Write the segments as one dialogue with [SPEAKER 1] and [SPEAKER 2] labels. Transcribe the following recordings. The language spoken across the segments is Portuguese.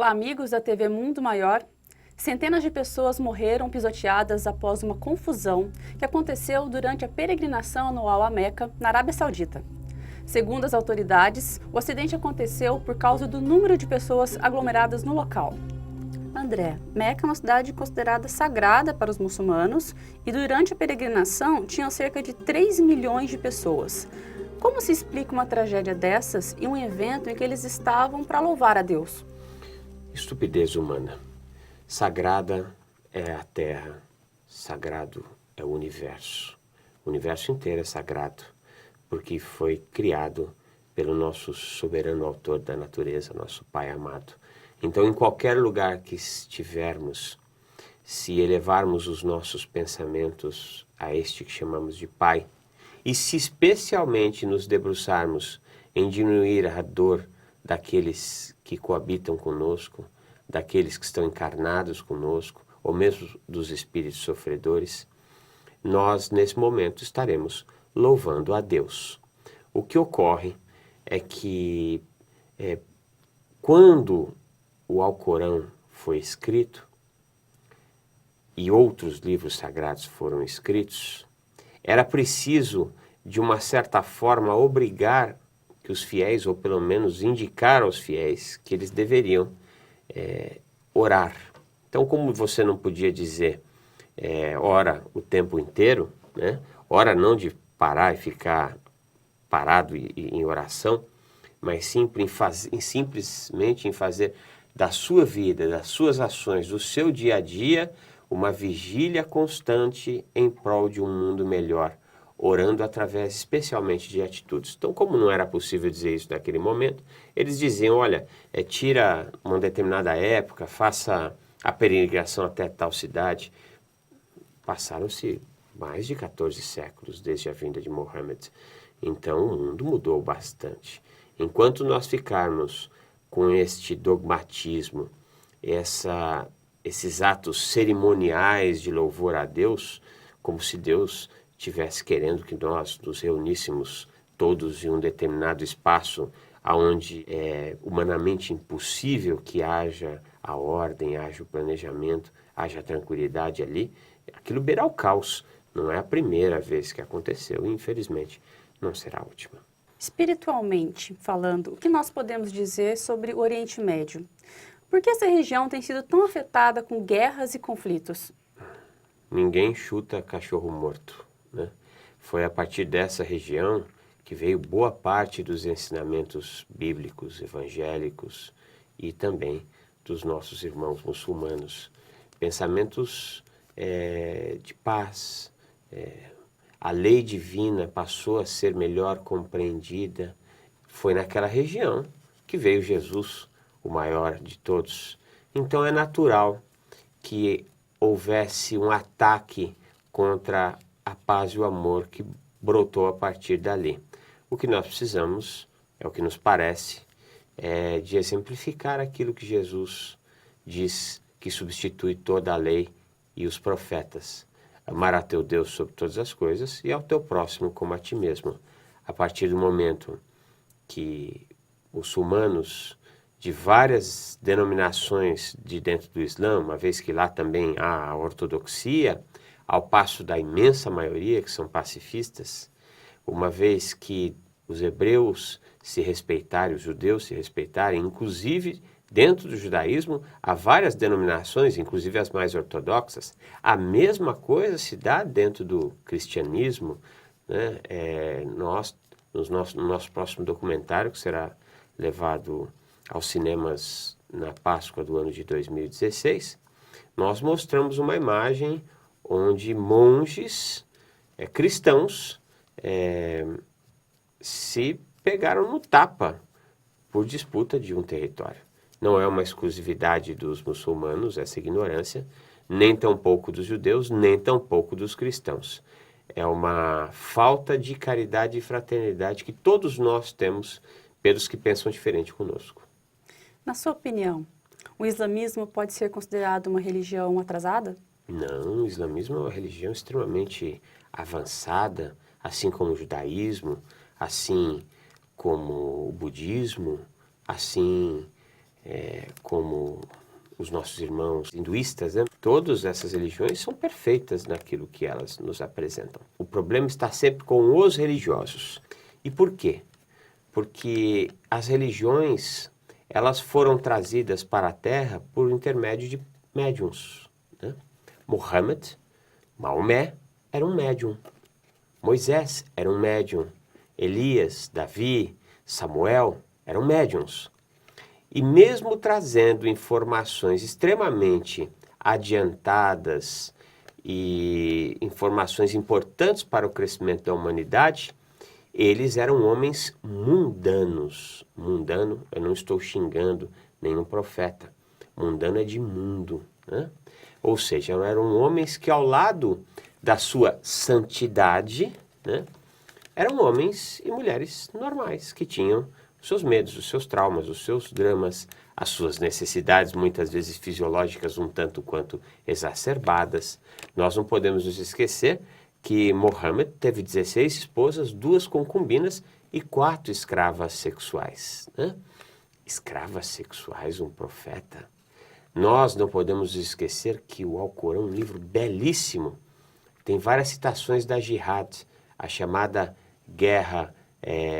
[SPEAKER 1] Olá, amigos da TV Mundo Maior. Centenas de pessoas morreram pisoteadas após uma confusão que aconteceu durante a peregrinação anual à Meca, na Arábia Saudita. Segundo as autoridades, o acidente aconteceu por causa do número de pessoas aglomeradas no local. André, Meca é uma cidade considerada sagrada para os muçulmanos e durante a peregrinação tinham cerca de 3 milhões de pessoas. Como se explica uma tragédia dessas e um evento em que eles estavam para louvar a Deus?
[SPEAKER 2] Estupidez humana. Sagrada é a terra, sagrado é o universo. O universo inteiro é sagrado, porque foi criado pelo nosso soberano autor da natureza, nosso Pai amado. Então, em qualquer lugar que estivermos, se elevarmos os nossos pensamentos a este que chamamos de Pai, e se especialmente nos debruçarmos em diminuir a dor daqueles que coabitam conosco, daqueles que estão encarnados conosco, ou mesmo dos espíritos sofredores, nós nesse momento estaremos louvando a Deus. O que ocorre é que quando o Alcorão foi escrito e outros livros sagrados foram escritos, era preciso, de uma certa forma, obrigar que os fiéis, ou pelo menos indicar aos fiéis, que eles deveriam orar. Então, como você não podia dizer ora o tempo inteiro, né? Ora não de parar e ficar parado em oração, mas simplesmente em fazer da sua vida, das suas ações, do seu dia a dia, uma vigília constante em prol de um mundo melhor, orando através especialmente de atitudes. Então, como não era possível dizer isso naquele momento, eles diziam, olha, tira uma determinada época, faça a peregrinação até tal cidade. Passaram-se mais de 14 séculos desde a vinda de Mohammed. Então, o mundo mudou bastante. Enquanto nós ficarmos com este dogmatismo, esses atos cerimoniais de louvor a Deus, como se Deus estivesse querendo que nós nos reuníssemos todos em um determinado espaço onde é humanamente impossível que haja a ordem, haja o planejamento, haja a tranquilidade ali, aquilo beira o caos. Não é a primeira vez que aconteceu e, infelizmente, não será a última.
[SPEAKER 1] Espiritualmente falando, o que nós podemos dizer sobre o Oriente Médio? Por que essa região tem sido tão afetada com guerras e conflitos?
[SPEAKER 2] Ninguém chuta cachorro morto, né? Foi a partir dessa região que veio boa parte dos ensinamentos bíblicos, evangélicos e também dos nossos irmãos muçulmanos. Pensamentos de paz, a lei divina passou a ser melhor compreendida. Foi naquela região que veio Jesus, o maior de todos. Então é natural que houvesse um ataque contra a paz e o amor que brotou a partir dali. O que nós precisamos, é o que nos parece, de exemplificar aquilo que Jesus diz que substitui toda a lei e os profetas. Amar a teu Deus sobre todas as coisas e ao teu próximo como a ti mesmo. A partir do momento que muçulmanos de várias denominações de dentro do Islã, uma vez que lá também há a ortodoxia, ao passo da imensa maioria que são pacifistas, uma vez que os hebreus se respeitarem, os judeus se respeitarem, inclusive dentro do judaísmo há várias denominações, inclusive as mais ortodoxas, a mesma coisa se dá dentro do cristianismo, né? No nosso próximo documentário, que será levado aos cinemas na Páscoa do ano de 2016, nós mostramos uma imagem onde monges cristãos se pegaram no tapa por disputa de um território. Não é uma exclusividade dos muçulmanos, essa ignorância, nem tampouco dos judeus, nem tampouco dos cristãos. É uma falta de caridade e fraternidade que todos nós temos pelos que pensam diferente conosco.
[SPEAKER 1] Na sua opinião, o islamismo pode ser considerado uma religião atrasada?
[SPEAKER 2] Não, o islamismo é uma religião extremamente avançada, assim como o judaísmo, assim como o budismo, assim como os nossos irmãos hinduístas, né? Todas essas religiões são perfeitas naquilo que elas nos apresentam. O problema está sempre com os religiosos. E por quê? Porque as religiões, elas foram trazidas para a Terra por intermédio de médiuns, né? Maomé era um médium. Moisés era um médium. Elias, Davi, Samuel eram médiuns. E mesmo trazendo informações extremamente adiantadas e informações importantes para o crescimento da humanidade, eles eram homens mundanos. Mundano, eu não estou xingando nenhum profeta. Mundano é de mundo, né? Ou seja, eram homens que ao lado da sua santidade, né, eram homens e mulheres normais, que tinham os seus medos, os seus traumas, os seus dramas, as suas necessidades, muitas vezes fisiológicas, um tanto quanto exacerbadas. Nós não podemos nos esquecer que Mohammed teve 16 esposas, 2 concubinas e 4 escravas sexuais, né? Escravas sexuais, um profeta? Nós não podemos esquecer que o Alcorão é um livro belíssimo. Tem várias citações da Jihad, a chamada Guerra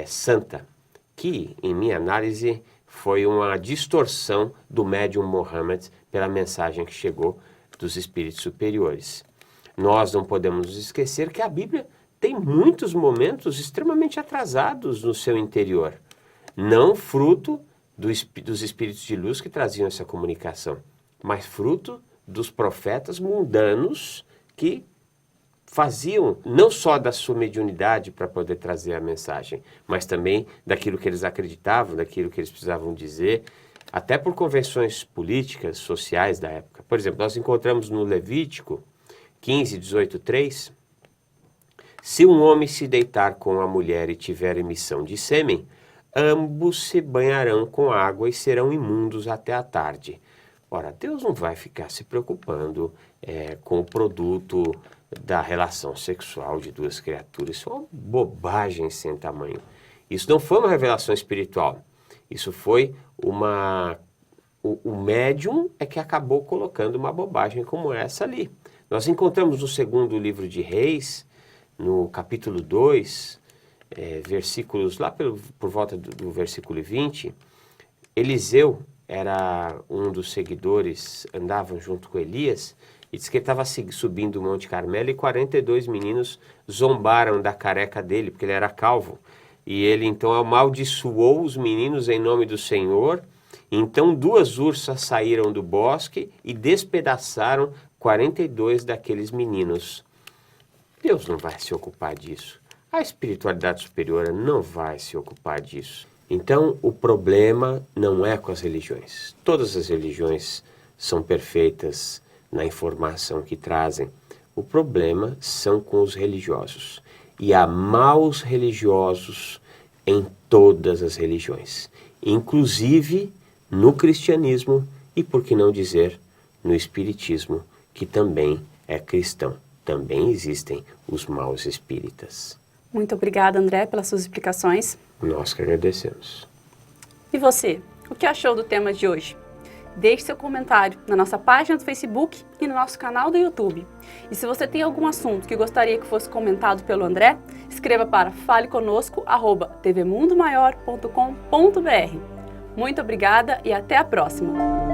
[SPEAKER 2] Santa, que, em minha análise, foi uma distorção do médium Mohammed pela mensagem que chegou dos espíritos superiores. Nós não podemos nos esquecer que a Bíblia tem muitos momentos extremamente atrasados no seu interior, não fruto dos espíritos de luz que traziam essa comunicação, mas fruto dos profetas mundanos que faziam não só da sua mediunidade para poder trazer a mensagem, mas também daquilo que eles acreditavam, daquilo que eles precisavam dizer, até por convenções políticas, sociais da época. Por exemplo, nós encontramos no Levítico 15, 18, 3, se um homem se deitar com a mulher e tiver emissão de sêmen, ambos se banharão com água e serão imundos até a tarde. Ora, Deus não vai ficar se preocupando com o produto da relação sexual de 2 criaturas. Isso é uma bobagem sem tamanho. Isso não foi uma revelação espiritual. Isso foi o médium é que acabou colocando uma bobagem como essa ali. Nós encontramos no 2º livro de Reis, no capítulo 2, versículos lá por volta do versículo 20, Eliseu era um dos seguidores, andavam junto com Elias, e diz que ele estava subindo o Monte Carmelo e 42 meninos zombaram da careca dele, porque ele era calvo. E ele então amaldiçoou os meninos em nome do Senhor. Então 2 ursas saíram do bosque e despedaçaram 42 daqueles meninos. Deus não vai se ocupar disso. A espiritualidade superior não vai se ocupar disso. Então, o problema não é com as religiões. Todas as religiões são perfeitas na informação que trazem. O problema são com os religiosos. E há maus religiosos em todas as religiões, inclusive no cristianismo e, por que não dizer, no espiritismo, que também é cristão. Também existem os maus espíritas.
[SPEAKER 1] Muito obrigada, André, pelas suas explicações.
[SPEAKER 2] Nós que agradecemos.
[SPEAKER 1] E você, o que achou do tema de hoje? Deixe seu comentário na nossa página do Facebook e no nosso canal do YouTube. E se você tem algum assunto que gostaria que fosse comentado pelo André, escreva para faleconosco@tvmundomaior.com.br. Muito obrigada e até a próxima!